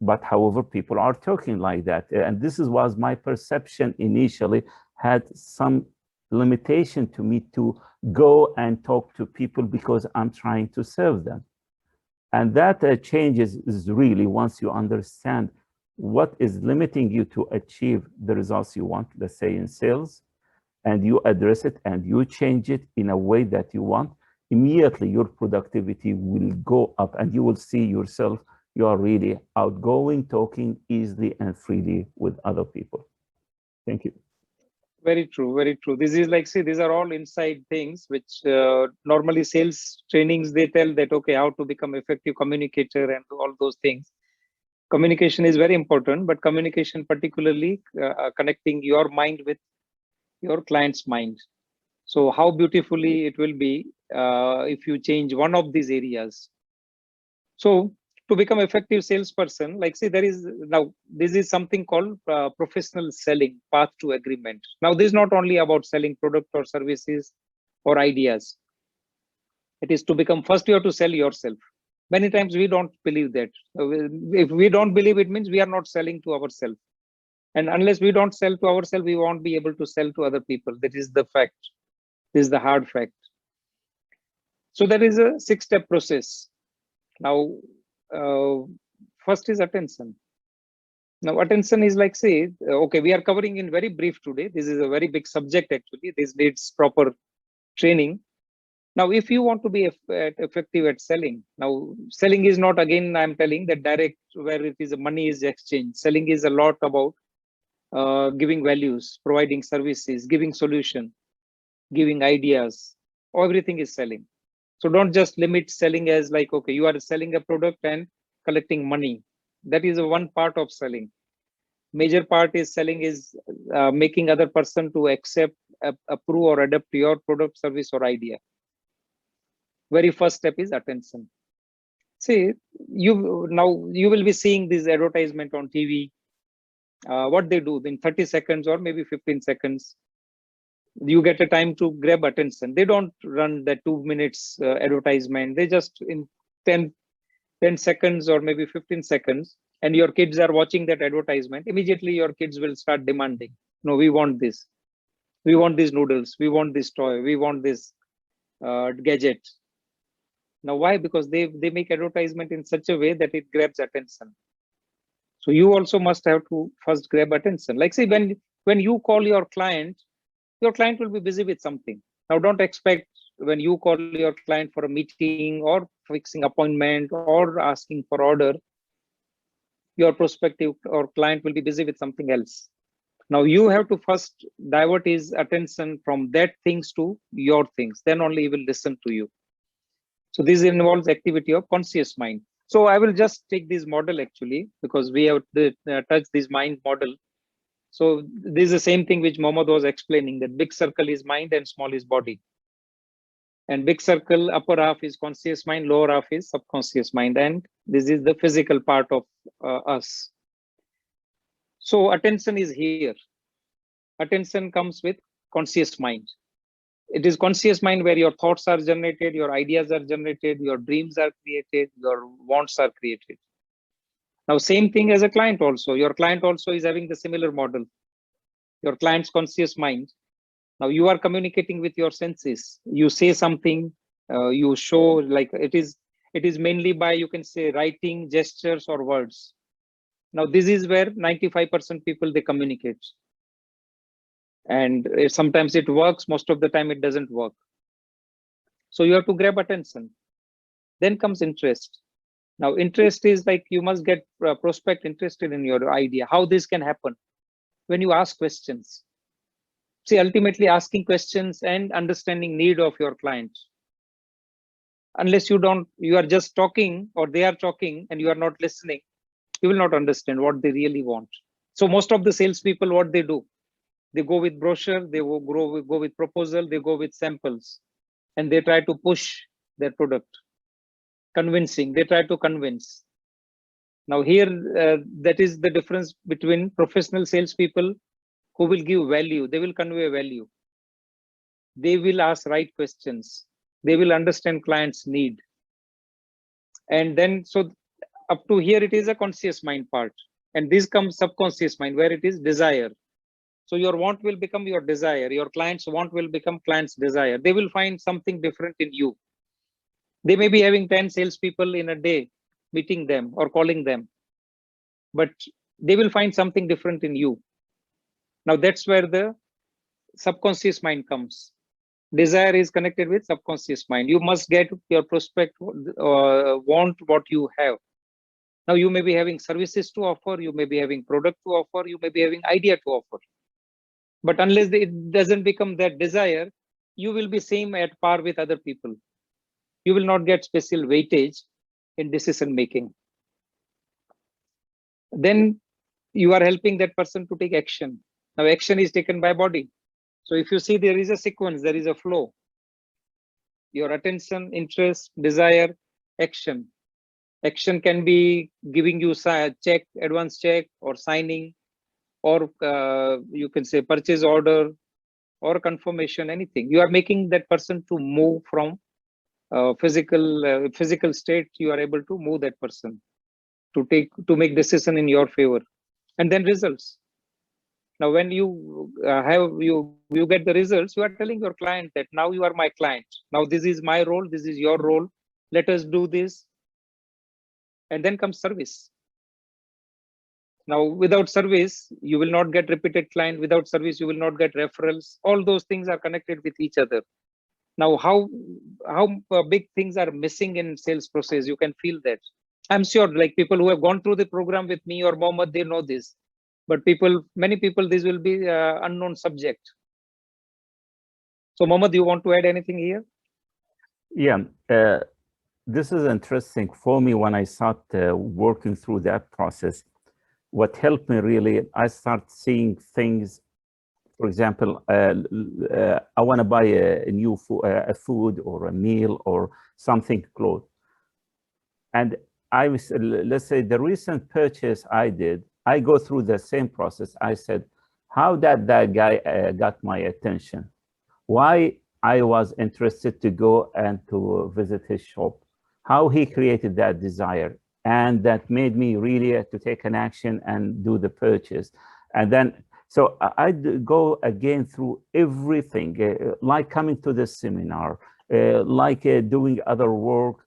But however, people are talking like that. And this was my perception initially, had some limitation to me to go and talk to people because I'm trying to serve them. And that changes is really once you understand what is limiting you to achieve the results you want, let's say in sales, and you address it and you change it in a way that you want, immediately your productivity will go up and you will see yourself, you are really outgoing, talking easily and freely with other people. Thank you. Very true, very true. This is like, see, these are all inside things which normally sales trainings, they tell that, okay, how to become effective communicator and all those things. Communication is very important, but communication particularly connecting your mind with your client's mind. So how beautifully it will be if you change one of these areas. So to become effective salesperson, like say there is now this is something called professional selling path to agreement. Now this is not only about selling product or services or ideas. It is to become first you have to sell yourself. Many times we don't believe that. If we don't believe, it means we are not selling to ourselves. And unless we don't sell to ourselves, we won't be able to sell to other people. That is the fact. This is the hard fact. So there is a 6-step process. Now, first is attention. Now, attention is like, say, okay, we are covering in very brief today. This is a very big subject, actually. This needs proper training. Now, if you want to be effective at selling, now selling is not, again, I'm telling that direct where it is money is exchange. Selling is a lot about giving values, providing services, giving solution, giving ideas. Everything is selling. So don't just limit selling as like, okay, you are selling a product and collecting money. That is one part of selling. Major part is selling is making other person to accept, approve or adapt your product, service or idea. Very first step is attention. See, now you will be seeing this advertisement on TV. What they do in 30 seconds or maybe 15 seconds, you get a time to grab attention. They don't run the 2 minutes advertisement. They just in 10 seconds or maybe 15 seconds, and your kids are watching that advertisement, immediately your kids will start demanding, no, we want this. We want these noodles. We want this toy. We want this gadget. Now, why? Because they make advertisement in such a way that it grabs attention. So you also must have to first grab attention. Like say when you call your client will be busy with something. Now, don't expect when you call your client for a meeting or fixing appointment or asking for order, your prospective or client will be busy with something else. Now, you have to first divert his attention from that things to your things. Then only he will listen to you. So this involves activity of conscious mind. So I will just take this model actually, because we have touched this mind model. So this is the same thing which Mohammed was explaining, that big circle is mind and small is body. And big circle, upper half is conscious mind, lower half is subconscious mind. And this is the physical part of us. So attention is here. Attention comes with conscious mind. It is conscious mind where your thoughts are generated, your ideas are generated, your dreams are created, your wants are created. Now, same thing as a client also. Your client also is having the similar model. Your client's conscious mind. Now, you are communicating with your senses. You say something, you show, like it is mainly by, you can say, writing, gestures or words. Now, this is where 95% people, they communicate. And sometimes it works, most of the time it doesn't work. So you have to grab attention. Then comes interest. Now, interest is like you must get prospect interested in your idea, how this can happen. When you ask questions, see, ultimately asking questions and understanding need of your client. Unless you are just talking or they are talking and you are not listening, you will not understand what they really want. So most of the salespeople, what they do, they go with brochure, they go with proposal, they go with samples, and they try to push their product. Convincing, they try to convince. Now here, that is the difference between professional salespeople who will give value. They will convey value. They will ask right questions. They will understand client's need. And then, so up to here, it is a conscious mind part. And this comes subconscious mind, where it is desire. So your want will become your desire. Your client's want will become client's desire. They will find something different in you. They may be having 10 salespeople in a day, meeting them or calling them, but they will find something different in you. Now that's where the subconscious mind comes. Desire is connected with subconscious mind. You must get your prospect want what you have. Now you may be having services to offer, you may be having product to offer, you may be having idea to offer. But unless it doesn't become that desire, you will be same at par with other people. You will not get special weightage in decision making. Then you are helping that person to take action. Now action is taken by body. So if you see, there is a sequence, there is a flow. Your attention, interest, desire, action. Action can be giving you check, advance check, or signing, or you can say purchase order, or confirmation, anything. You are making that person to move from physical state. You are able to move that person to make decision in your favor, and then results. Now when you you get the results, you are telling your client that now you are my client, now this is my role, this is your role, let us do this. And then comes service. Now without service you will not get repeated client, without service you will not get referrals. All those things are connected with each other. Now how big things are missing in sales process, you can feel that. I'm sure like people who have gone through the program with me or Mohammed, they know this. But many people, this will be unknown subject. So Mohammed, you want to add anything here? Yeah, this is interesting for me. When I start working through that process, what helped me really, I start seeing things. For example, I want to buy a new food or a meal or something clothes. And let's say the recent purchase I did, I go through the same process. I said, how that guy got my attention? Why I was interested to go and to visit his shop? How he created that desire? And that made me really to take an action and do the purchase. And then, so I go again through everything, like coming to the seminar, like doing other work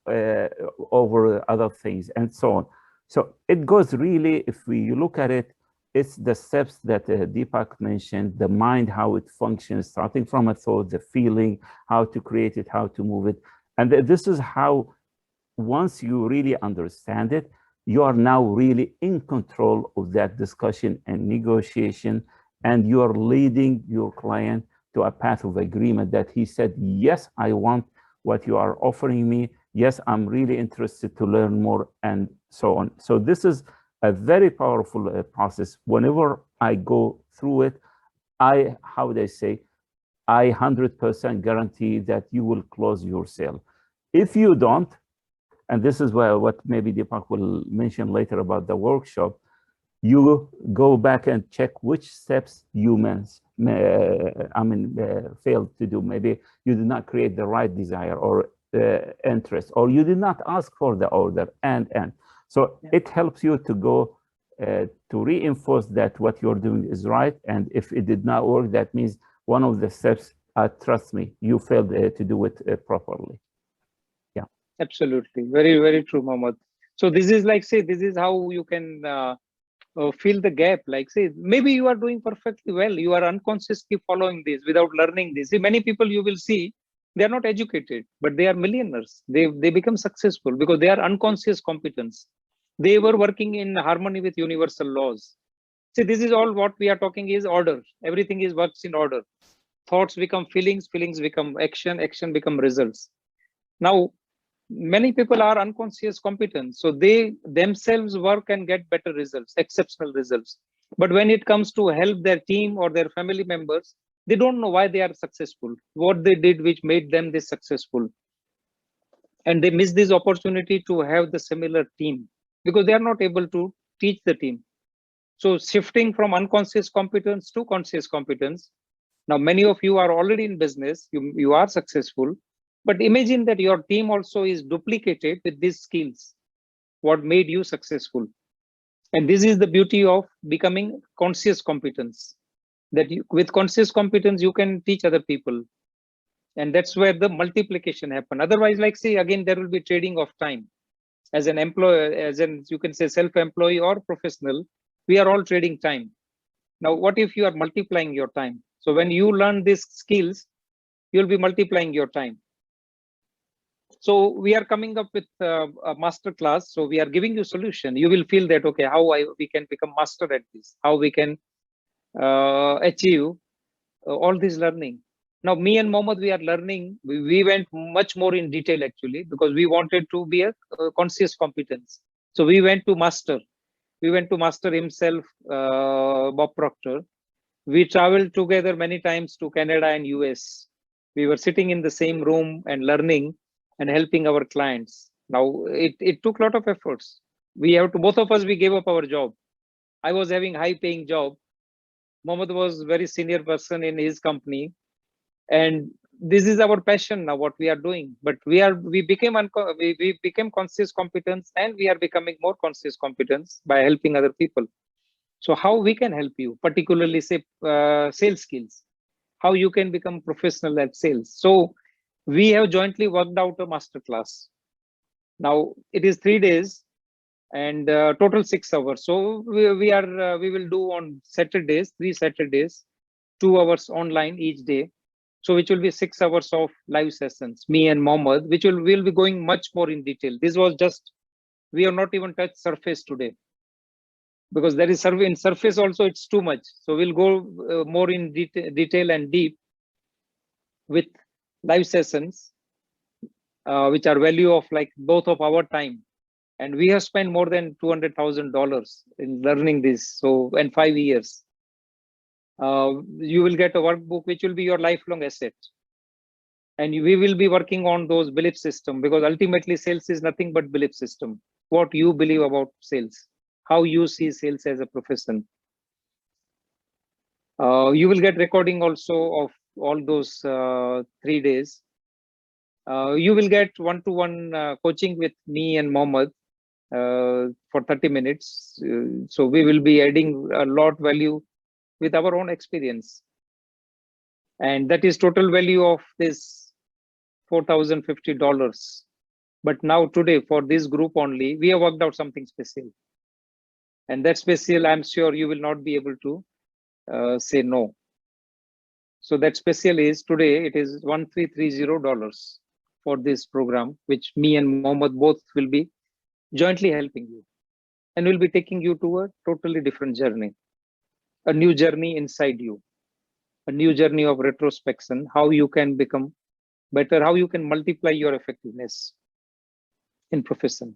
over other things and so on. So it goes really, if we look at it, it's the steps that Deepak mentioned, the mind, how it functions, starting from a thought, the feeling, how to create it, how to move it. And this is how, once you really understand it, you are now really in control of that discussion and negotiation, and you are leading your client to a path of agreement that he said, yes, I want what you are offering me. Yes, I'm really interested to learn more, and so on. So this is a very powerful process. Whenever I go through it, I 100% guarantee that you will close your sale. If you don't, and this is what maybe Deepak will mention later about the workshop, you go back and check which steps you failed to do. Maybe you did not create the right desire or interest, or you did not ask for the order, and so it helps you to go to reinforce that what you're doing is right. And if it did not work, that means one of the steps, trust me, you failed to do it properly. Yeah, absolutely, very, very true, Mohammed. So this is like, say, this is how you can fill the gap. Like, say, maybe you are doing perfectly well, you are unconsciously following this without learning this. See, many people you will see, they are not educated, but they are millionaires. They become successful because they are unconscious competence. They were working in harmony with universal laws. See, this is all what we are talking is order. Everything is works in order. Thoughts become feelings, feelings become action, action become results. Now, many people are unconscious competent, so they themselves work and get better results, exceptional results. But when it comes to help their team or their family members, they don't know why they are successful, what they did which made them this successful, and they miss this opportunity to have the similar team because they are not able to teach the team. So shifting from unconscious competence to conscious competence. Now many of you are already in business, you are successful, but imagine that your team also is duplicated with these skills, what made you successful. And this is the beauty of becoming conscious competence, that with conscious competence you can teach other people, and that's where the multiplication happen. Otherwise, like, say, again, there will be trading of time. As an employee, as an, you can say, self-employee or professional, we are all trading time. Now what if you are multiplying your time? So when you learn these skills, you'll be multiplying your time. So we are coming up with a master class. So we are giving you solution. You will feel that, okay, how we can become master at this, how we can achieve all this learning. Now, me and Mohammed, we are learning. We went much more in detail actually because we wanted to be a conscious competence. So we went to master. We went to master himself, Bob Proctor. We traveled together many times to Canada and US. We were sitting in the same room and learning and helping our clients. Now, it took a lot of efforts. We have to, both of us, we gave up our job. I was having high paying job. Mohammed was very senior person in his company. And this is our passion now, what we are doing. But we became conscious competence, and we are becoming more conscious competence by helping other people. So how we can help you, particularly say sales skills, how you can become professional at sales. So we have jointly worked out a master class. Now it is 3 days and total 6 hours. So we will do on Saturdays, 3 Saturdays, 2 hours online each day. So which will be 6 hours of live sessions, me and Mohammed, which will be going much more in detail. This was just, we have not even touched surface today, because there is in surface also it's too much. So we'll go more in detail and deep with live sessions, which are value of like both of our time. And we have spent more than $200,000 in learning this. So, and 5 years. You will get a workbook which will be your lifelong asset, and we will be working on those belief system, because ultimately sales is nothing but belief system. What you believe about sales, how you see sales as a profession. You will get recording also of all those 3 days. You will get one-to-one coaching with me and Mohammed for 30 minutes. So we will be adding a lot value with our own experience. And that is total value of this $4,050. But now today for this group only, we have worked out something special. And that special, I'm sure you will not be able to say no. So that special is today, it is $1,330 for this program, which me and Mohammed both will be jointly helping you. And we'll be taking you to a totally different journey, a new journey inside you, a new journey of retrospection, how you can become better, how you can multiply your effectiveness in profession.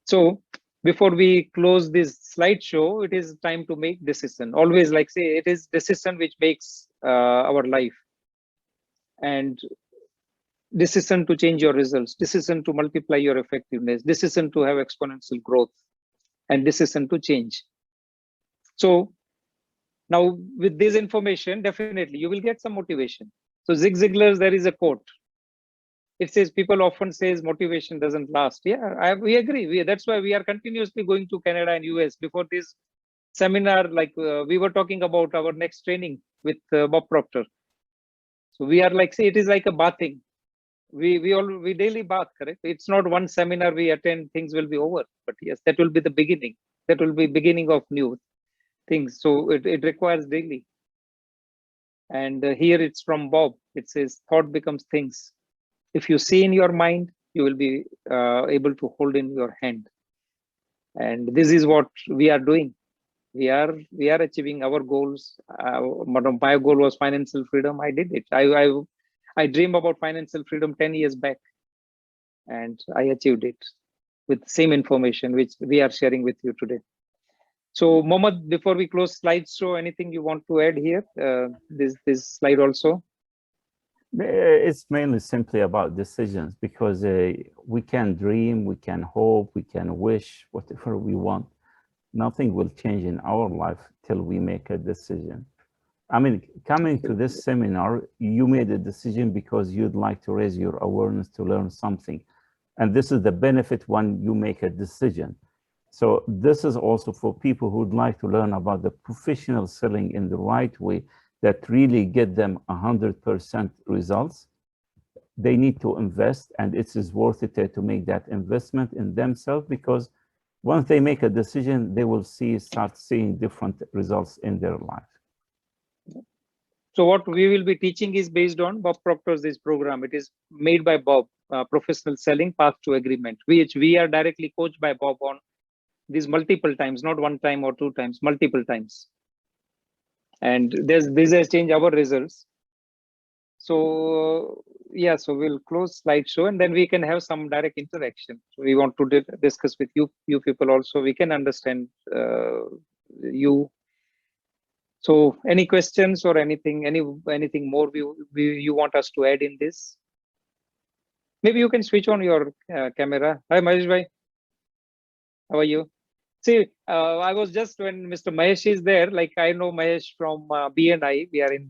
So before we close this slideshow, it is time to make decision. Always like say, it is decision which makes our life. And decision to change your results, decision to multiply your effectiveness, decision to have exponential growth, and decision to change. So now with this information, definitely you will get some motivation. So Zig Ziglar's, there is a quote. It says, people often says motivation doesn't last. Yeah, we agree. That's why we are continuously going to Canada and US. Before this seminar, like we were talking about our next training with Bob Proctor. So we are like, say, it is like a bathing. We daily bath, correct? It's not one seminar we attend, things will be over. But yes, that will be the beginning. That will be beginning of new things. So it requires daily. And here it's from Bob. It says, thought becomes things. If you see in your mind, you will be able to hold in your hand. And this is what we are doing. We are achieving our goals. My goal was financial freedom. I did it. I dreamed about financial freedom 10 years back, and I achieved it with the same information which we are sharing with you today. So Mohammed, before we close slideshow, anything you want to add here? This slide also? It's mainly simply about decisions, because we can dream, we can hope, we can wish whatever we want. Nothing will change in our life till we make a decision. I mean, coming to this seminar, you made a decision because you'd like to raise your awareness to learn something. And this is the benefit when you make a decision. So this is also for people who'd like to learn about the professional selling in the right way that really get them 100% results. They need to invest, and it is worth it to make that investment in themselves, because once they make a decision, they will start seeing different results in their life. So what we will be teaching is based on Bob Proctor's this program. It is made by Bob, Professional Selling Path to Agreement, which we are directly coached by Bob on these multiple times, not one time or 2 times, multiple times. and this has changed our results. So yeah, so we'll close slideshow and then we can have some direct interaction. So we want to discuss with you people also. We can understand you. So any questions or anything more you want us to add in this? Maybe you can switch on your camera. Hi Mahesh bhai, how are you? See, I was just, when Mr. Mahesh is there, like I know Mahesh from BNI. We are in